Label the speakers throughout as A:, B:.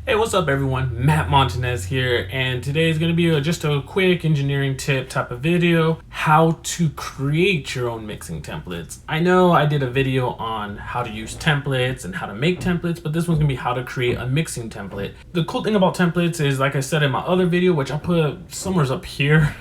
A: Hey, what's up everyone? Matt Montanez here, and today is going to be just a quick engineering tip type of video, how to create your own mixing templates. I know I did a video on how to use templates and how to make templates, but this one's going to be how to create a mixing template. The cool thing about templates is, like I said in my other video, which I'll put somewhere up here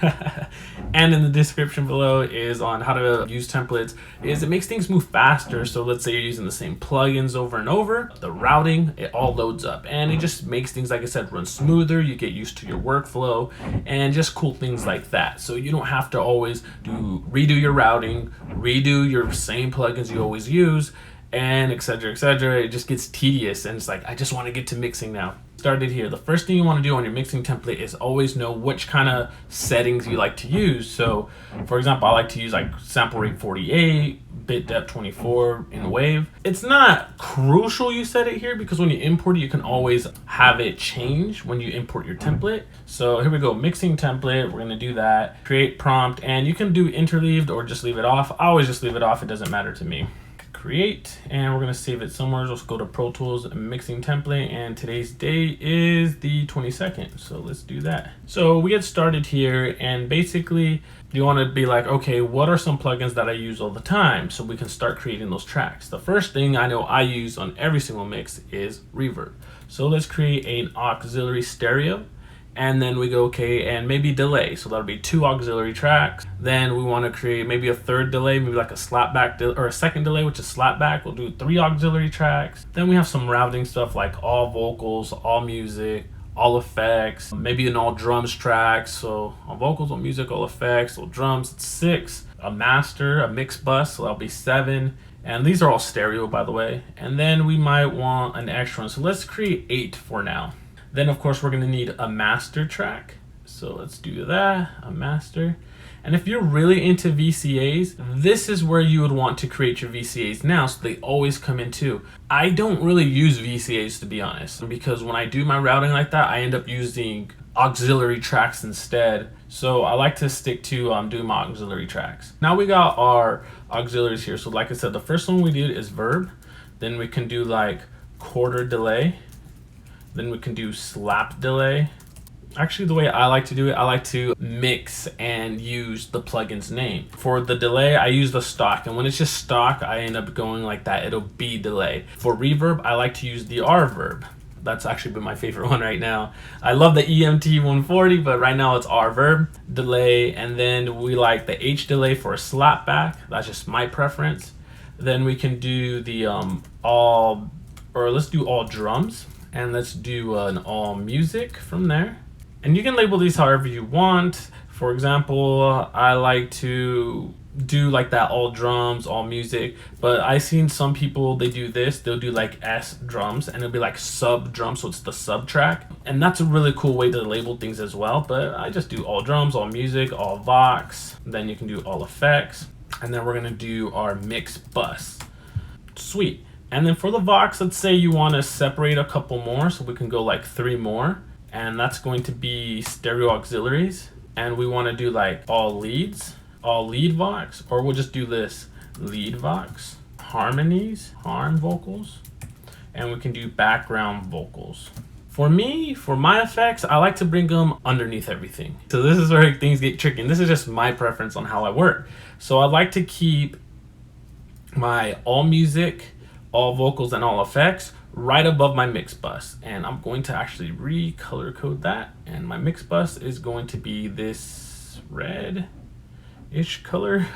A: and in the description below, is on how to use templates, is it makes things move faster. So let's say you're using the same plugins over and over, the routing, it all loads up, and it just makes things, like I said, run smoother. You get used to your workflow and just cool things like that. So you don't have to always redo your routing, redo your same plugins you always use, and etc, etc. It just gets tedious, and it's like, I just want to get to mixing now. Started here. The first thing you want to do on your mixing template is always know which kind of settings you like to use. So for example, I like to use like sample rate 48, bit depth 24 in the wave. It's not crucial you set it here, because when you import it, you can always have it change when you import your template. So here we go, mixing template. We're going to do that, create prompt, and you can do interleaved or just leave it off. I always just leave it off, it doesn't matter to me. Create, and we're going to save it somewhere. Let's go to Pro Tools, mixing template, and today's date is the 22nd, so let's do that. So we get started here, and basically you want to be like, okay, what are some plugins that I use all the time, so we can start creating those tracks. The first thing I know I use on every single mix is reverb. So let's create an auxiliary stereo. And then we go, okay, and maybe delay. So that'll be 2 auxiliary tracks. Then we want to create maybe a third delay, maybe like a slapback or a second delay, which is slapback. We'll do 3 auxiliary tracks. Then we have some routing stuff like all vocals, all music, all effects, maybe an all drums track. So all vocals, all music, all effects, all drums, it's 6. A master, a mix bus, so that'll be 7. And these are all stereo, by the way. And then we might want an extra one. So let's create 8 for now. Then of course we're going to need a master track. So let's do that, a master. And if you're really into VCAs, this is where you would want to create your VCAs now, so they always come in too. I don't really use VCAs, to be honest, because when I do my routing like that, I end up using auxiliary tracks instead. So I like to stick to doing my auxiliary tracks. Now we got our auxiliaries here. So like I said, the first one we did is verb. Then we can do like quarter delay. Then we can do slap delay. Actually, the way I like to do it, I like to mix and use the plugin's name. For the delay, I use the stock, and when it's just stock, I end up going like that. It'll be delay. For reverb, I like to use the R verb. That's actually been my favorite one right now. I love the EMT 140, but right now it's R verb, delay, and then we like the H delay for a slapback. That's just my preference. Then we can do the let's do all drums. And let's do an all music from there. And you can label these however you want. For example, I like to do like that all drums, all music, but I've seen some people, they do this, they'll do like S drums, and it'll be like sub drums, so it's the sub track. And that's a really cool way to label things as well, but I just do all drums, all music, all Vox, then you can do all effects, and then we're gonna do our mix bus. Sweet. And then for the Vox, let's say you want to separate a couple more, so we can go like 3 more, and that's going to be stereo auxiliaries. And we want to do like all leads, all lead Vox, or we'll just do this lead Vox, harmonies, harm vocals, and we can do background vocals. For me, for my effects, I like to bring them underneath everything. So this is where things get tricky, and this is just my preference on how I work. So I like to keep my all music, all vocals, and all effects right above my mix bus, and I'm going to actually recolor code that, and my mix bus is going to be this red-ish color.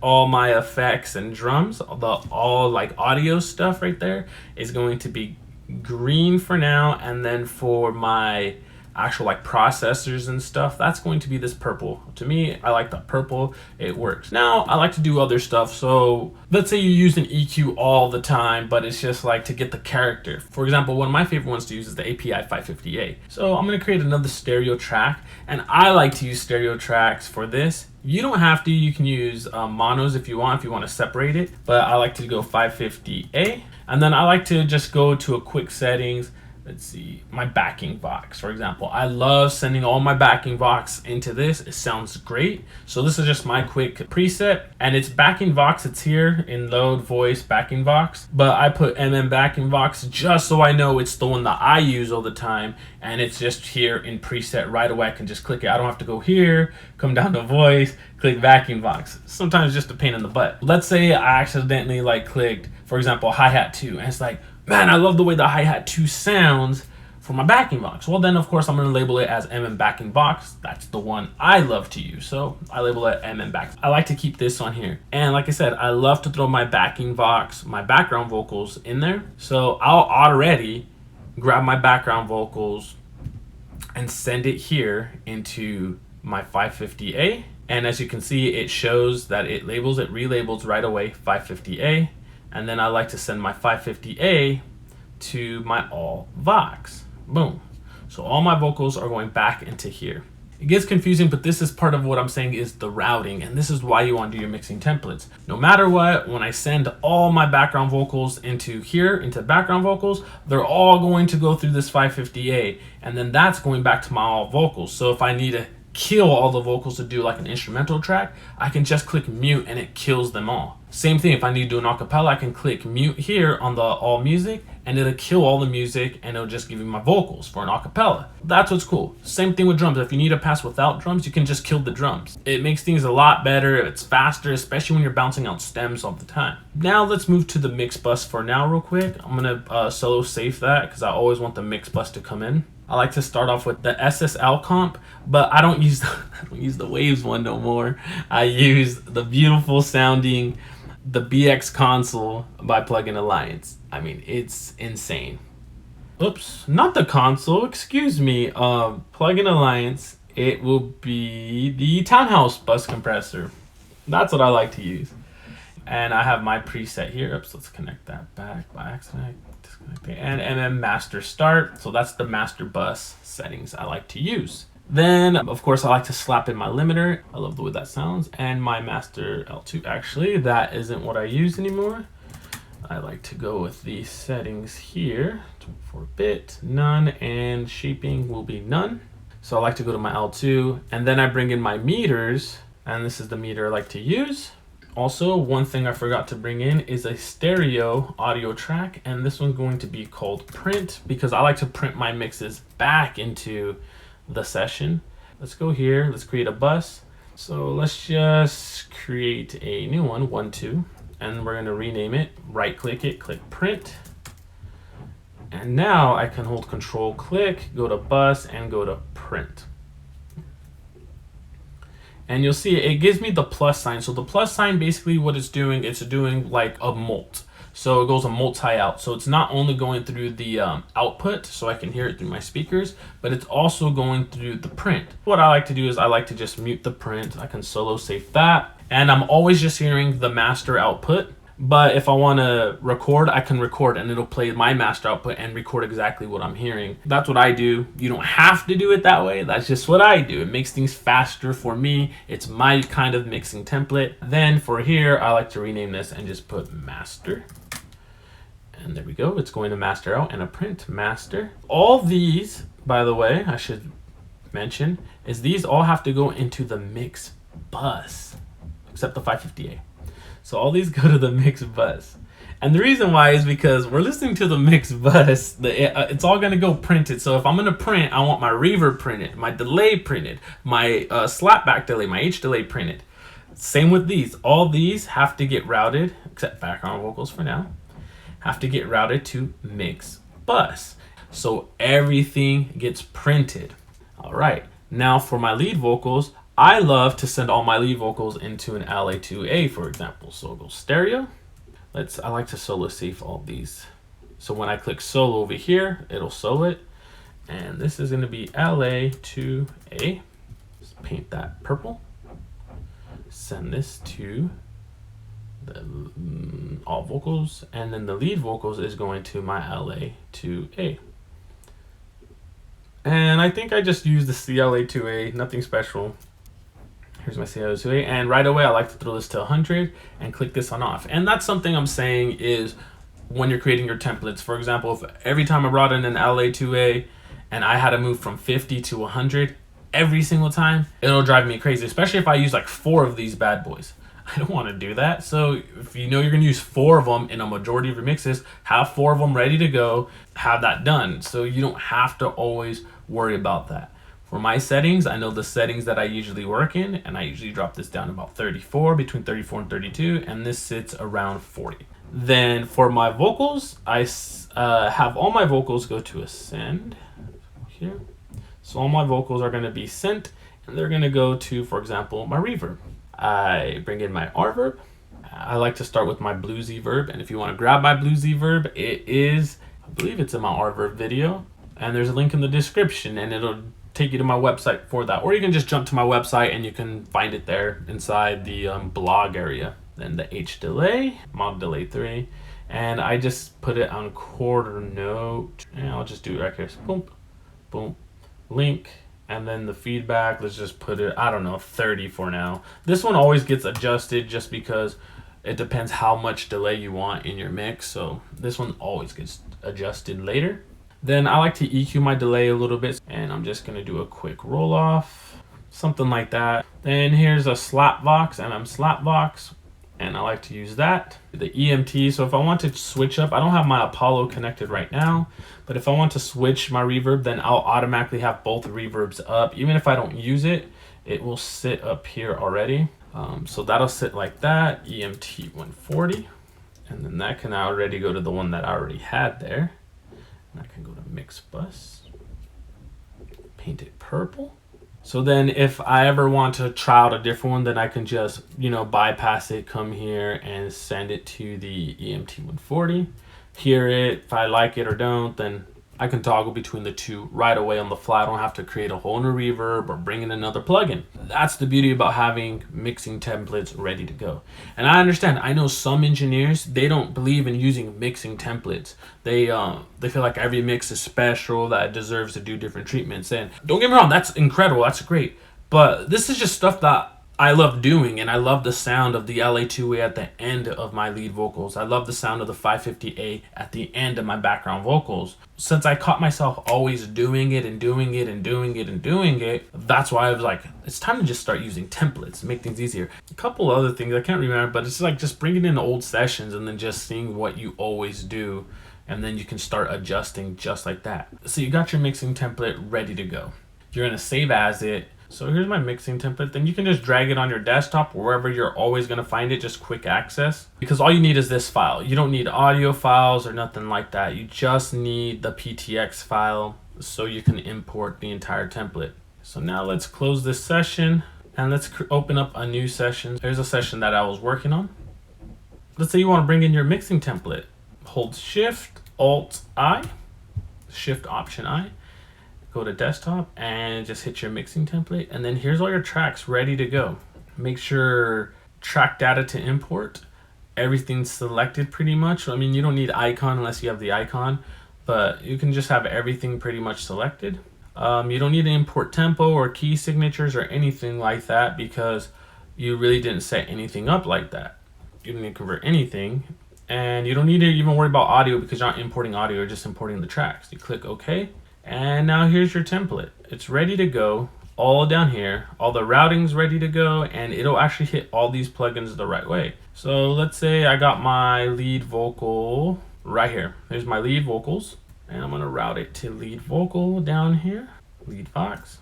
A: All my effects and drums, all like audio stuff right there is going to be green for now, and then for my actual like processors and stuff, that's going to be this purple. To me, I like the purple, it works. Now I like to do other stuff. So let's say you use an EQ all the time, but it's just like to get the character. For example, one of my favorite ones to use is the API 550A. So I'm going to create another stereo track, and I like to use stereo tracks for this. You don't have to, you can use monos if you want to separate it, but I like to go 550A. And then I like to just go to a quick settings, let's see, my backing box, for example. I love sending all my backing box into this. It sounds great. So this is just my quick preset, and it's backing box. It's here in load voice backing box, but I put backing box just so I know it's the one that I use all the time, and it's just here in preset right away. I can just click it. I don't have to go here, come down to voice, click backing box. Sometimes just a pain in the butt. Let's say I accidentally like clicked, for example, hi-hat 2, and it's like, man, I love the way the hi-hat 2 sounds for my backing box. Well, then of course I'm going to label it as backing box. That's the one I love to use, so I label it back. I like to keep this on here, and like I said, I love to throw my backing box, my background vocals in there. So I'll already grab my background vocals and send it here into my 550A, and as you can see, it shows that it relabels right away 550A. And then I like to send my 550A to my all Vox. Boom. So all my vocals are going back into here. It gets confusing, but this is part of what I'm saying is the routing, and this is why you want to do your mixing templates. No matter what, when I send all my background vocals into here, into background vocals, they're all going to go through this 550A, and then that's going back to my all vocals. So if I need to kill all the vocals to do like an instrumental track, I can just click mute and it kills them all. Same thing, if I need to do an acapella, I can click mute here on the all music and it'll kill all the music and it'll just give you my vocals for an acapella. That's what's cool. Same thing with drums. If you need a pass without drums, you can just kill the drums. It makes things a lot better. It's faster, especially when you're bouncing out stems all the time. Now let's move to the mix bus for now real quick. I'm gonna solo save that because I always want the mix bus to come in. I like to start off with the SSL comp, but I don't use the Waves one no more. I use the beautiful sounding the BX console by Plugin Alliance. I mean, it's insane. Oops, not the console, excuse me. Plugin Alliance, it will be the Townhouse bus compressor. That's what I like to use. And I have my preset here. Oops, let's connect that back by accident. Disconnect it. And master start. So that's the master bus settings I like to use. Then, of course, I like to slap in my limiter. I love the way that sounds. And my master L2. Actually, that isn't what I use anymore. I like to go with these settings here. 24-bit, none, and shaping will be none. So I like to go to my L2, and then I bring in my meters, and this is the meter I like to use. Also, one thing I forgot to bring in is a stereo audio track, and this one's going to be called print because I like to print my mixes back into the session. Let's go here, let's create a bus. So let's just create a new one, 1, 2, and we're gonna rename it, right click it, click print. And now I can hold control click, go to bus and go to print. And you'll see it gives me the plus sign. So the plus sign, basically what it's doing like a mult. So it goes a multi out. So it's not only going through the output, so I can hear it through my speakers, but it's also going through the print. What I like to do is I like to just mute the print. I can solo save that. And I'm always just hearing the master output. But if I want to record, I can record and it'll play my master output and record exactly what I'm hearing. That's what I do. You don't have to do it that way. That's just what I do. It makes things faster for me. It's my kind of mixing template. Then for here, I like to rename this and just put master. And there we go. It's going to master out and a print master. All these, by the way, I should mention, is these all have to go into the mix bus, except the 550A. So all these go to the mix bus. And the reason why is because we're listening to the mix bus, it's all gonna go printed. So if I'm gonna print, I want my reverb printed, my delay printed, my slapback delay, my H delay printed. Same with these. All these have to get routed, except background vocals for now, have to get routed to mix bus. So everything gets printed. All right, now for my lead vocals, I love to send all my lead vocals into an LA2A, for example. So I'll go stereo. I like to solo save all these. So when I click solo over here, it'll solo it. And this is gonna be LA2A. Just paint that purple. Send this to the all vocals. And then the lead vocals is going to my LA2A. And I think I just used the CLA2A, nothing special. Here's my CLA2A, and right away I like to throw this to 100 and click this on off. And that's something I'm saying is when you're creating your templates. For example, if every time I brought in an LA2A and I had to move from 50 to 100 every single time, it'll drive me crazy, especially if I use like 4 of these bad boys. I don't want to do that. So if you know you're going to use 4 of them in a majority of your mixes, have 4 of them ready to go, have that done. So you don't have to always worry about that. For my settings, I know the settings that I usually work in, and I usually drop this down to about 34, between 34 and 32, and this sits around 40. Then for my vocals, I have all my vocals go to ascend here. So all my vocals are going to be sent, and they're going to go to, for example, my reverb. I bring in my R verb. I like to start with my bluesy verb, and if you want to grab my bluesy verb, it is, I believe it's in my R verb video, and there's a link in the description, and it'll take you to my website for that, or you can just jump to my website and you can find it there inside the blog area. Then the H delay, mod delay 3, and I just put it on quarter note, and I'll just do it right here. So boom, boom, link, and then the feedback, let's just put it, I don't know, 30 for now. This one always gets adjusted just because it depends how much delay you want in your mix, so this one always gets adjusted later. Then I like to EQ my delay a little bit, and I'm just gonna do a quick roll off, something like that. Then here's a slap vox, and I'm slap vox, and I like to use that. The EMT, so if I want to switch up, I don't have my Apollo connected right now, but if I want to switch my reverb, then I'll automatically have both reverbs up. Even if I don't use it, it will sit up here already. So that'll sit like that, EMT 140, and then that can already go to the one that I already had there. And I can go to mix bus, paint it purple. So then if I ever want to try out a different one, then I can just, bypass it, come here and send it to the EMT 140, hear it. If I like it or don't, then I can toggle between the two right away on the fly. I don't have to create a whole new reverb or bring in another plugin. That's the beauty about having mixing templates ready to go. And I understand, I know some engineers, they don't believe in using mixing templates. They feel like every mix is special, that it deserves to do different treatments. And don't get me wrong, that's incredible, that's great. But this is just stuff that I love doing, and I love the sound of the LA2A at the end of my lead vocals. I love the sound of the 550A at the end of my background vocals. Since I caught myself always doing it and doing it and doing it and doing it, that's why I was like, it's time to just start using templates, make things easier. A couple other things, I can't remember, but it's like just bringing in old sessions and then just seeing what you always do, and then you can start adjusting just like that. So you got your mixing template ready to go. You're gonna save as it. So here's my mixing template. Then you can just drag it on your desktop wherever you're always going to find it, just quick access. Because all you need is this file. You don't need audio files or nothing like that. You just need the PTX file so you can import the entire template. So now let's close this session and let's open up a new session. Here's a session that I was working on. Let's say you want to bring in your mixing template. Hold Shift, Alt, I, Shift, Option, I. Go to desktop and just hit your mixing template, and then here's all your tracks ready to go. Make sure track data to import, everything's selected pretty much. I mean, you don't need icon unless you have the icon, but you can just have everything pretty much selected. You don't need to import tempo or key signatures or anything like that because you really didn't set anything up like that. You don't need to convert anything, and you don't need to even worry about audio because you're not importing audio, you're just importing the tracks. You click OK. And now here's your template. It's ready to go, all down here. All the routing's ready to go, and it'll actually hit all these plugins the right way. So let's say I got my lead vocal right here. There's my lead vocals, and I'm gonna route it to lead vocal down here, lead vox.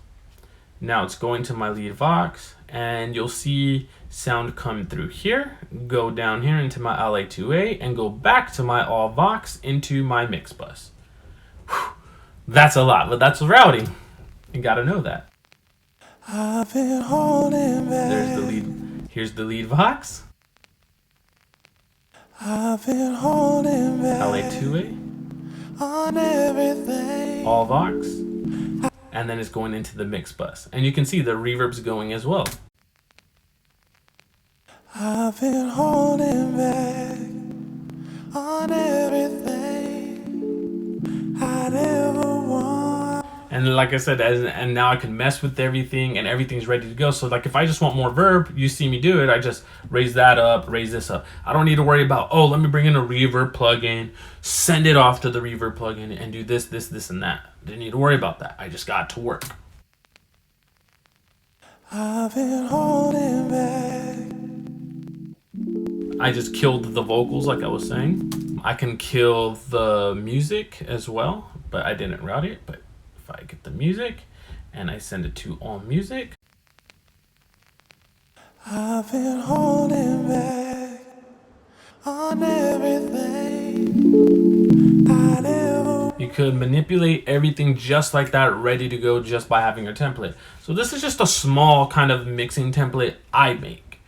A: Now it's going to my lead vox, and you'll see sound come through here, go down here into my LA2A, and go back to my all vox into my mix bus. That's a lot, but that's routing. You gotta know that.
B: I've been holding back.
A: There's the lead. Here's the lead vox.
B: I've been holding back.
A: LA2A.
B: On everything.
A: All vox. And then it's going into the mix bus. And you can see the reverb's going as well.
B: I've been holding back on everything I'd ever want.
A: And then, like I said, and now I can mess with everything and everything's ready to go. So like if I just want more verb, you see me do it, I just raise that up, raise this up. I don't need to worry about, oh, let me bring in a reverb plugin, send it off to the reverb plugin and do this, and that. Didn't need to worry about that. I just got to work.
B: I've been holding back.
A: I just killed the vocals like I was saying. I can kill the music as well, but I didn't route it. But if I get the music and I send it to all music,
B: I've been holding back on everything I never.
A: you could manipulate everything just like that, ready to go just by having your template. So this is just a small kind of mixing template I make.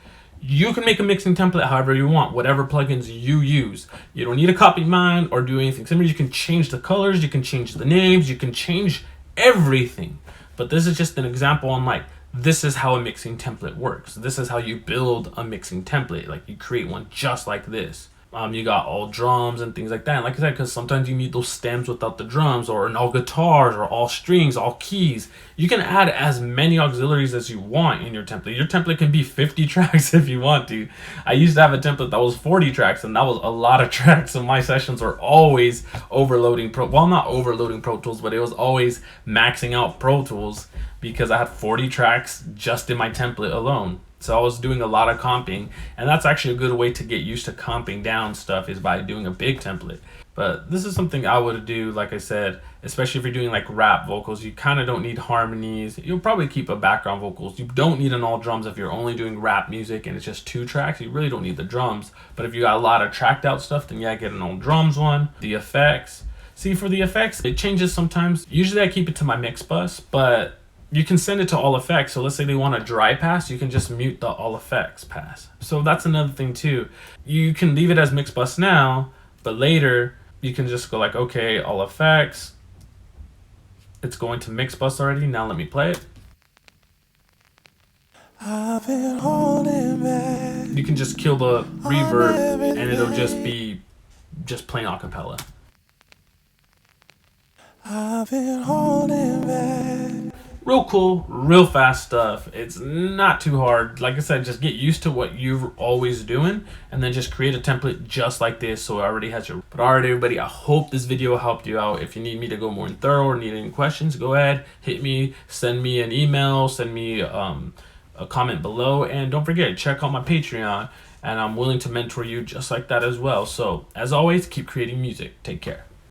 A: You can make a mixing template however you want, whatever plugins you use. You don't need to copy mine or do anything similar. You can change the colors, you can change the names, you can change everything. But this is just an example on like, this is how a mixing template works. This is how you build a mixing template. Like you create one just like this. You got all drums and things like that. And like I said, because sometimes you need those stems without the drums, or all guitars, or all strings, all keys. You can add as many auxiliaries as you want in your template. Your template can be 50 tracks if you want to. I used to have a template that was 40 tracks, and that was a lot of tracks. So my sessions were always overloading not overloading Pro Tools, but it was always maxing out Pro Tools because I had 40 tracks just in my template alone. So I was doing a lot of comping, and that's actually a good way to get used to comping down stuff, is by doing a big template. But this is something I would do, like I said, especially if you're doing like rap vocals. You kind of don't need harmonies. You'll probably keep a background vocals. You don't need an all drums if you're only doing rap music and it's just 2 tracks. You really don't need the drums. But if you got a lot of tracked out stuff, then yeah, get an all drums one. The effects. See, for the effects, it changes sometimes. Usually I keep it to my mix bus, but you can send it to all effects. So let's say they want a dry pass, you can just mute the all effects pass. So that's another thing too. You can leave it as mix bus now, but later you can just go like, okay, all effects. It's going to mix bus already. Now let me play it.
B: I've been holding back.
A: You can just kill the reverb and it'll just be just plain acapella.
B: I've been holding back.
A: Real cool, real fast stuff. It's not too hard. Like I said, just get used to what you're always doing and then just create a template just like this so it already has your... But alright everybody, I hope this video helped you out. If you need me to go more in thorough or need any questions, go ahead, hit me, send me an email, send me a comment below, and don't forget, check out my Patreon, and I'm willing to mentor you just like that as well. So as always, keep creating music. Take care.